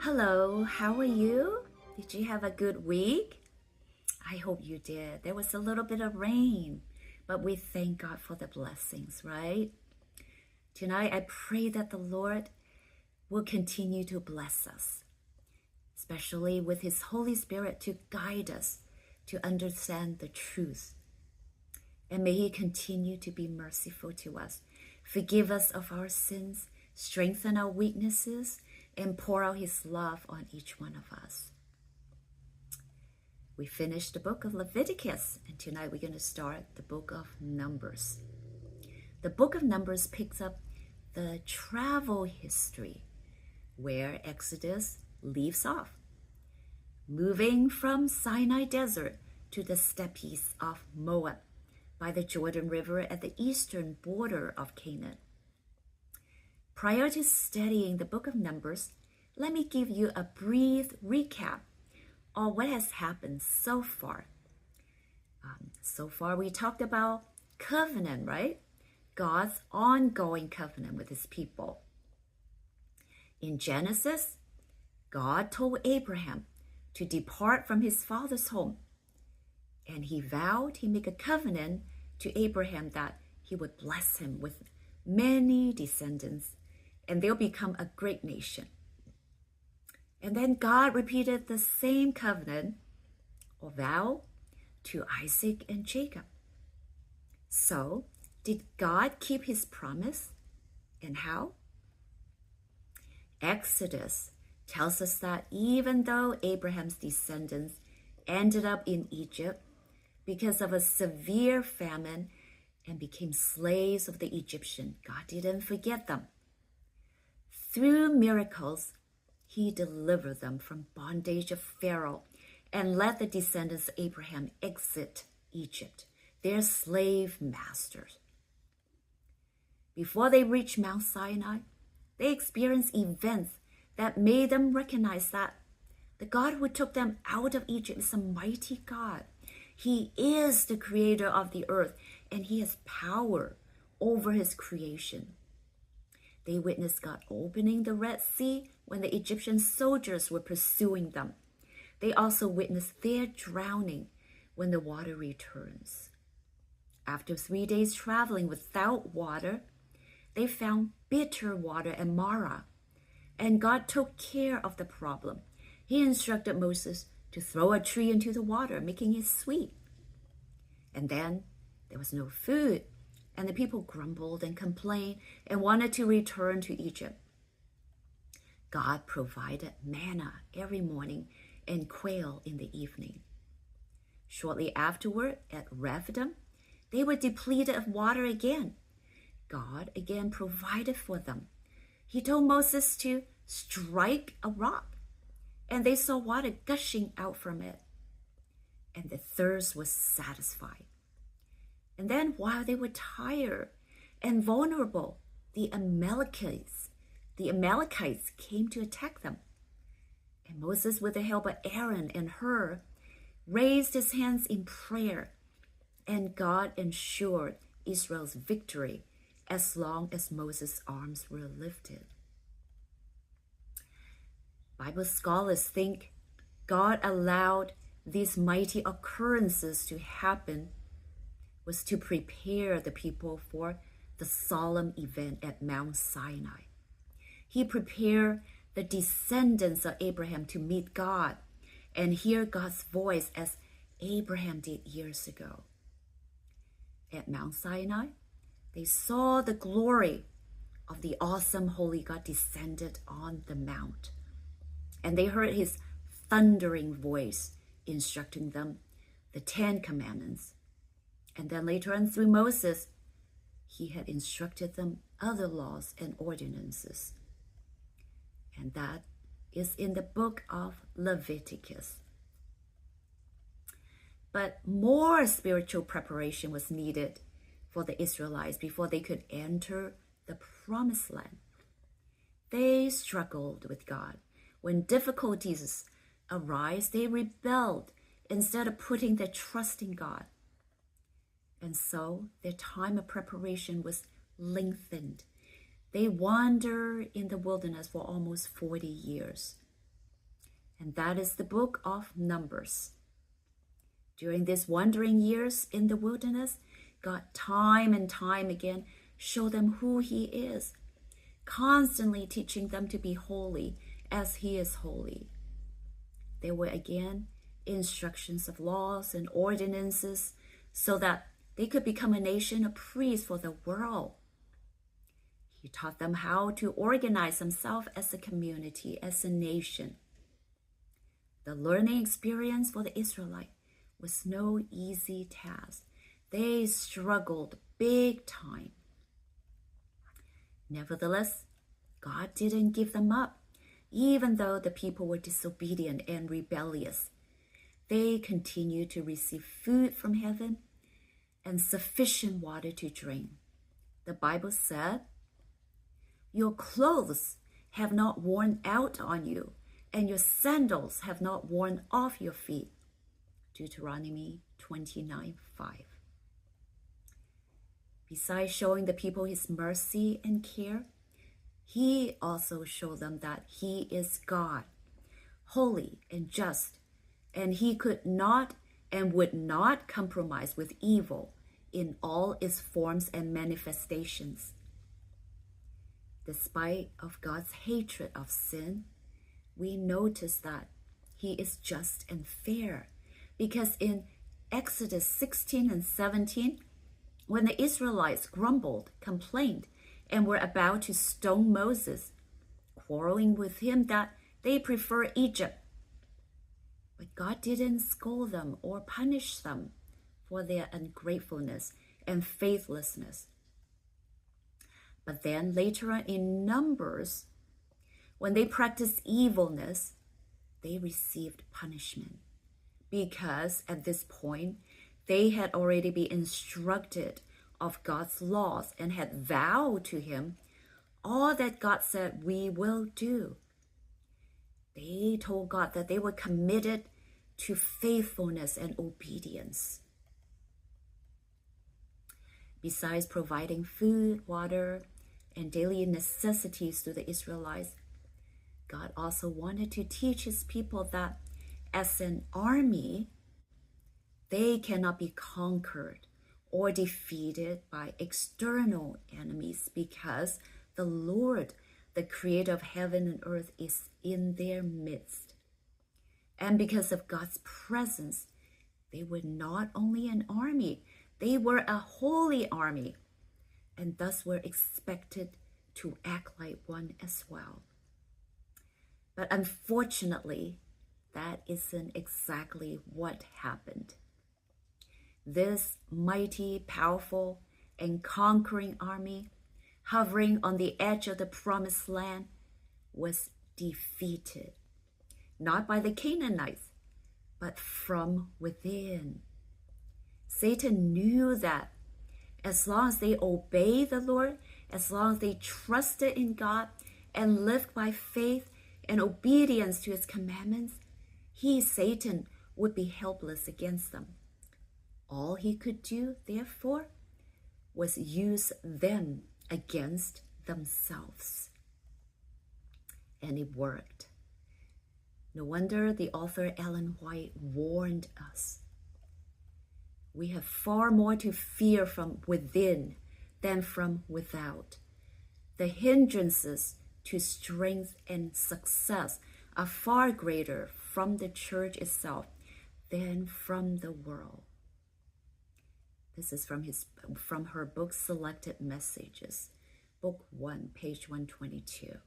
Hello, how are you? Did you have a good week? I hope you did. There was a little bit of rain, but we thank God for the blessings, right? Tonight, I pray that the Lord will continue to bless us, especially with His Holy Spirit to guide us to understand the truth. And may He continue to be merciful to us, forgive us of our sins, strengthen our weaknesses, and pour out His love on each one of us. We finished the book of Leviticus, and tonight we're going to start the book of Numbers. The book of Numbers picks up the travel history where Exodus leaves off, moving from Sinai Desert to the steppes of Moab by the Jordan River at the eastern border of Canaan. Prior to studying the book of Numbers, let me give you a brief recap on what has happened so far. So far, we talked about covenant, right? God's ongoing covenant with His people. In Genesis, God told Abraham to depart from his father's home, and He vowed, He made a covenant to Abraham that He would bless him with many descendants, and they'll become a great nation. And then God repeated the same covenant or vow to Isaac and Jacob. So, did God keep His promise? And how? Exodus tells us that even though Abraham's descendants ended up in Egypt because of a severe famine and became slaves of the Egyptian, God didn't forget them. Through miracles, He delivered them from bondage of Pharaoh and let the descendants of Abraham exit Egypt, their slave masters. Before they reached Mount Sinai, they experienced events that made them recognize that the God who took them out of Egypt is a mighty God. He is the creator of the earth, and He has power over His creation. They witnessed God opening the Red Sea when the Egyptian soldiers were pursuing them. They also witnessed their drowning when the water returns. After 3 days traveling without water, they found bitter water at Marah, and God took care of the problem. He instructed Moses to throw a tree into the water, making it sweet. And then there was no food, and the people grumbled and complained and wanted to return to Egypt. God provided manna every morning and quail in the evening. Shortly afterward, at Rephidim, they were depleted of water again. God again provided for them. He told Moses to strike a rock, and they saw water gushing out from it, and the thirst was satisfied. And then while they were tired and vulnerable, the Amalekites came to attack them. And Moses, with the help of Aaron and Hur, raised his hands in prayer, and God ensured Israel's victory as long as Moses' arms were lifted. Bible scholars think God allowed these mighty occurrences to happen was to prepare the people for the solemn event at Mount Sinai. He prepared the descendants of Abraham to meet God and hear God's voice as Abraham did years ago. At Mount Sinai, they saw the glory of the awesome holy God descended on the mount, and they heard His thundering voice instructing them the 10 Commandments. And then later on through Moses, He had instructed them other laws and ordinances. And that is in the book of Leviticus. But more spiritual preparation was needed for the Israelites before they could enter the promised land. They struggled with God. When difficulties arise, they rebelled instead of putting their trust in God. And so their time of preparation was lengthened. They wandered in the wilderness for almost 40 years. and that is the book of Numbers. During these wandering years in the wilderness, God time and time again showed them who He is, constantly teaching them to be holy as He is holy. There were again instructions of laws and ordinances so that they could become a nation of priests for the world. He taught them how to organize themselves as a community, as a nation. The learning experience for the Israelites was no easy task. They struggled big time. Nevertheless, God didn't give them up, even though the people were disobedient and rebellious. They continued to receive food from heaven and sufficient water to drink. The Bible said, "Your clothes have not worn out on you, and your sandals have not worn off your feet." Deuteronomy 29:5. Besides showing the people His mercy and care, He also showed them that He is God, holy and just, and He could not and would not compromise with evil in all its forms and manifestations. Despite of God's hatred of sin, we notice that He is just and fair, because in Exodus 16 and 17, when the Israelites grumbled, complained, and were about to stone Moses, quarreling with him that they prefer Egypt, but God didn't scold them or punish them for their ungratefulness and faithlessness. But then later on in Numbers, when they practiced evilness, they received punishment, because at this point, they had already been instructed of God's laws and had vowed to Him all that God said we will do. They told God that they were committed to faithfulness and obedience. Besides providing food, water, and daily necessities to the Israelites, God also wanted to teach His people that as an army, they cannot be conquered or defeated by external enemies, because the Lord, the creator of heaven and earth, is in their midst. And because of God's presence, they were not only an army, they were a holy army, and thus were expected to act like one as well. But unfortunately, that isn't exactly what happened. This mighty, powerful, and conquering army, hovering on the edge of the promised land, was defeated, not by the Canaanites, but from within. Satan knew that as long as they obeyed the Lord, as long as they trusted in God and lived by faith and obedience to His commandments, Satan, would be helpless against them. All he could do, therefore, was use them against themselves. And it worked. No wonder the author Ellen White warned us. We have far more to fear from within than from without. The hindrances to strength and success are far greater from the church itself than from the world. This is from her book, Selected Messages, Book 1, page 122.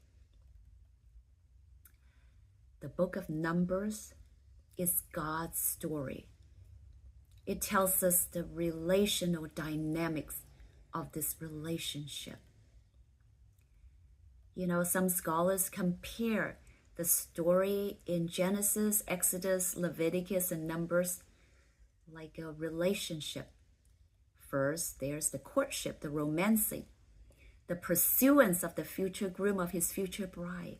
The book of Numbers is God's story. It tells us the relational dynamics of this relationship. You know, some scholars compare the story in Genesis, Exodus, Leviticus, and Numbers like a relationship. First, there's the courtship, the romancing, the pursuance of the future groom of his future bride.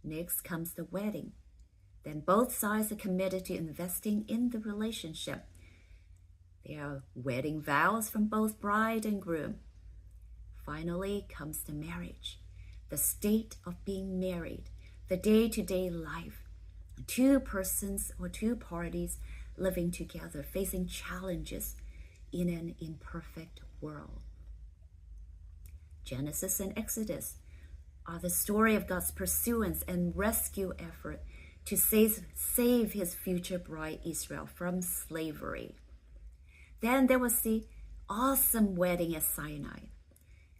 Next comes the wedding. Then both sides are committed to investing in the relationship. There are wedding vows from both bride and groom. Finally comes the marriage, the state of being married, the day-to-day life, two persons or two parties living together, facing challenges in an imperfect world. Genesis and Exodus are the story of God's pursuance and rescue effort to save his future bride Israel from slavery. Then there was the awesome wedding at Sinai,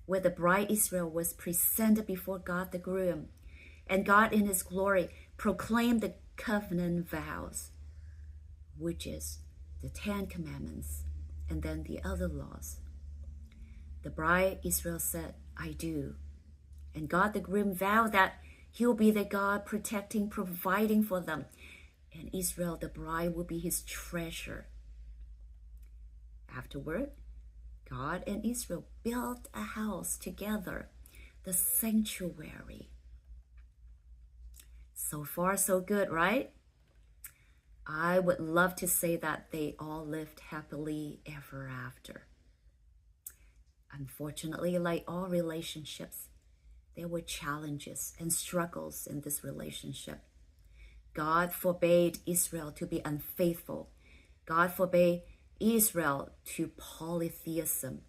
where the bride Israel was presented before God the groom, and God in his glory proclaimed the covenant vows, which is the 10 Commandments and then the other laws. The bride Israel said, I do. And God the groom vowed that he'll be their God, protecting, providing for them. And Israel, the bride, will be his treasure. Afterward, God and Israel built a house together, the sanctuary. So far, so good, right? I would love to say that they all lived happily ever after. Unfortunately, like all relationships, there were challenges and struggles in this relationship. God forbade Israel to be unfaithful. God forbade Israel to polytheism.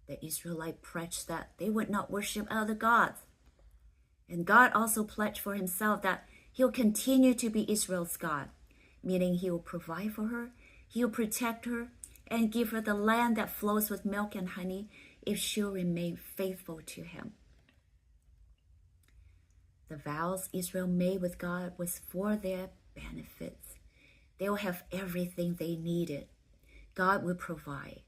The Israelite pledged that they would not worship other gods. And God also pledged for himself that he'll continue to be Israel's God, meaning he will provide for her, he'll protect her, and give her the land that flows with milk and honey if she'll remain faithful to him. The vows Israel made with God was for their benefits. They'll have everything they needed. God will provide.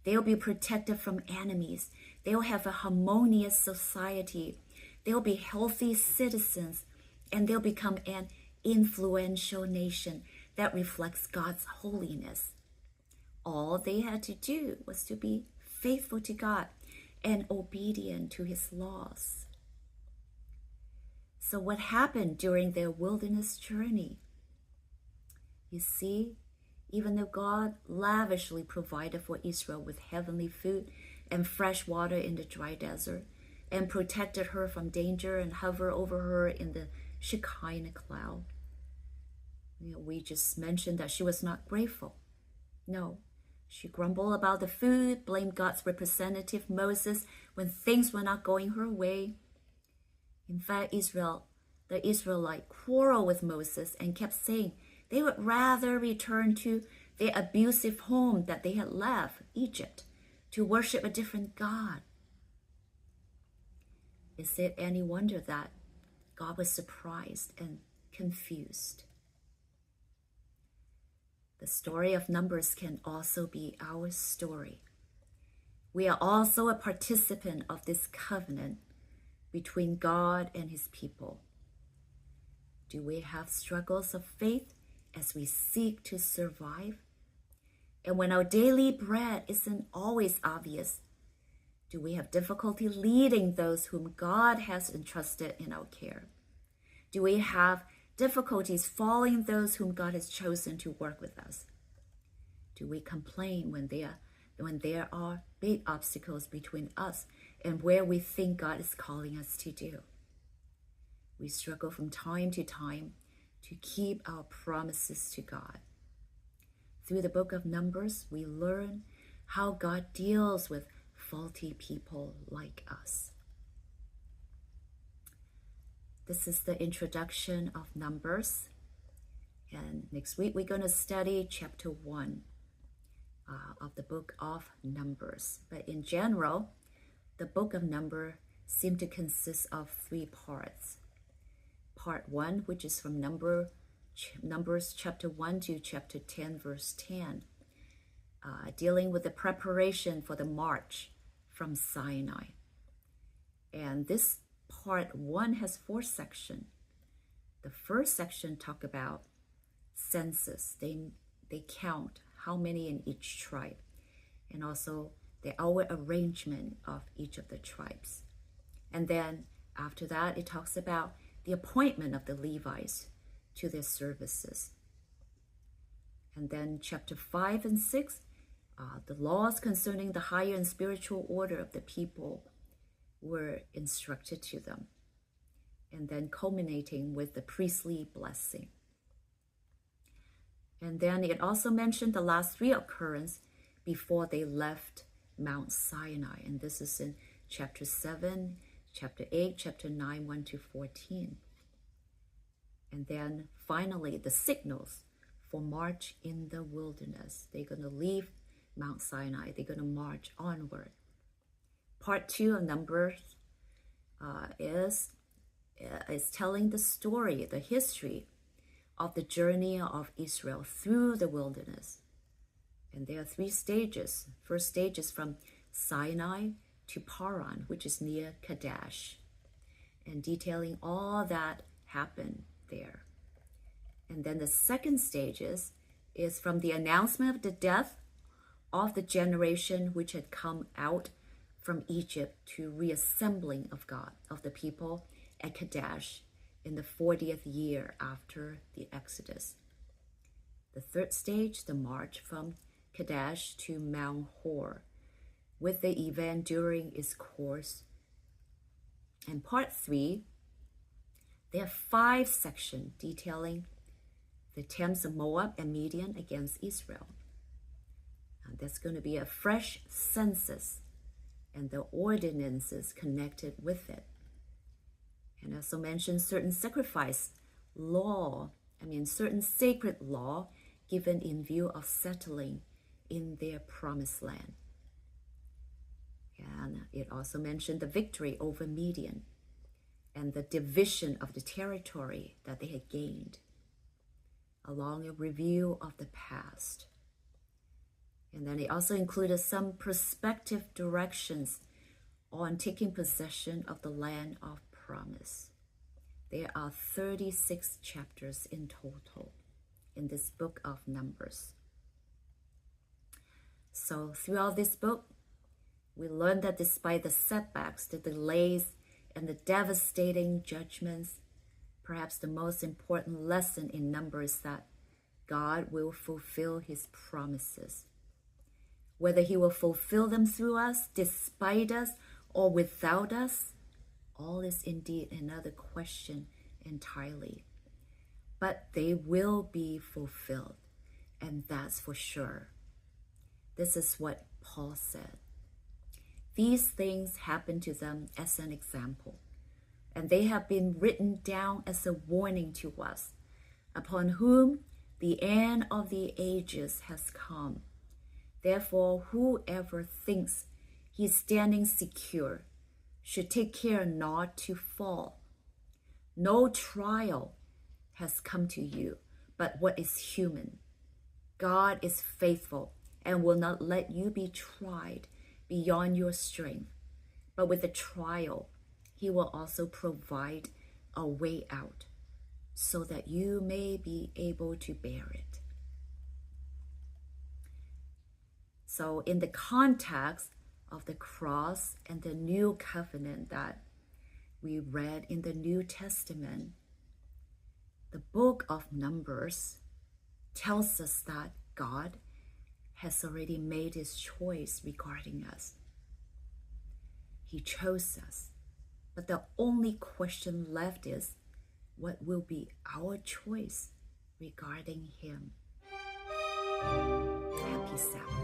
They'll be protected from enemies. They'll have a harmonious society. They'll be healthy citizens, and they'll become an influential nation that reflects God's holiness. All they had to do was to be faithful to God and obedient to his laws. So what happened during their wilderness journey? You see, even though God lavishly provided for Israel with heavenly food and fresh water in the dry desert, and protected her from danger and hovered over her in the Shekinah cloud, we just mentioned that she was not grateful. No, she grumbled about the food, blamed God's representative Moses when things were not going her way. In fact, the Israelite quarreled with Moses and kept saying they would rather return to their abusive home that they had left, Egypt, to worship a different God. Is it any wonder that God was surprised and confused? The story of Numbers can also be our story. We are also a participant of this covenant between God and his people. Do we have struggles of faith as we seek to survive? And when our daily bread isn't always obvious, do we have difficulty leading those whom God has entrusted in our care? Do we have difficulties following those whom God has chosen to work with us? Do we complain when there are big obstacles between us and where we think God is calling us to do? We struggle from time to time to keep our promises to God. Through the book of Numbers, we learn how God deals with faulty people like us. This is the introduction of Numbers. And next week, we're going to study chapter 1 of the book of Numbers. But in general, the book of Numbers seems to consist of 3 parts. Part 1, which is from Numbers chapter 1 to chapter 10, verse 10, dealing with the preparation for the march from Sinai. And this part 1 has 4 sections. The first section talk about census. They count how many in each tribe, and also the hour arrangement of each of the tribes. And then after that, it talks about the appointment of the Levites to their services. And then chapter 5 and 6, the laws concerning the higher and spiritual order of the people were instructed to them. and then culminating with the priestly blessing. And then it also mentioned the last three occurrences before they left Mount Sinai. And this is in chapter 7, chapter 8, chapter 9, 1 to 14. And then finally, the signals for march in the wilderness. They're going to leave Mount Sinai. They're going to march onward. Part 2 of Numbers is telling the story, the history of the journey of Israel through the wilderness. And there are 3 stages. First stage is from Sinai to Paran, which is near Kadesh, and detailing all that happened there. And then the second stage is from the announcement of the death of the generation which had come out from Egypt to reassembling of God, of the people at Kadesh in the 40th year after the Exodus. The third stage, the march from Kadesh to Mount Hor, with the event during its course. And part 3, there are 5 sections detailing the attempts of Moab and Midian against Israel. And there's going to be a fresh census and the ordinances connected with it. And also mention certain sacrifice law, certain sacred law given in view of settling in their promised land. And it also mentioned the victory over Midian and the division of the territory that they had gained, along a review of the past. And then it also included some prospective directions on taking possession of the land of promise. There are 36 chapters in total in this book of Numbers. So throughout this book, we learn that despite the setbacks, the delays, and the devastating judgments, perhaps the most important lesson in Numbers is that God will fulfill his promises. Whether he will fulfill them through us, despite us, or without us, all is indeed another question entirely. But they will be fulfilled, and that's for sure. This is what Paul said. These things happened to them as an example, and they have been written down as a warning to us, upon whom the end of the ages has come. Therefore, whoever thinks he is standing secure should take care not to fall. No trial has come to you but what is human. God is faithful and will not let you be tried beyond your strength. But with the trial, he will also provide a way out so that you may be able to bear it. So in the context of the cross and the new covenant that we read in the New Testament, the book of Numbers tells us that God has already made his choice regarding us. He chose us, but the only question left is, what will be our choice regarding him? Happy Sabbath.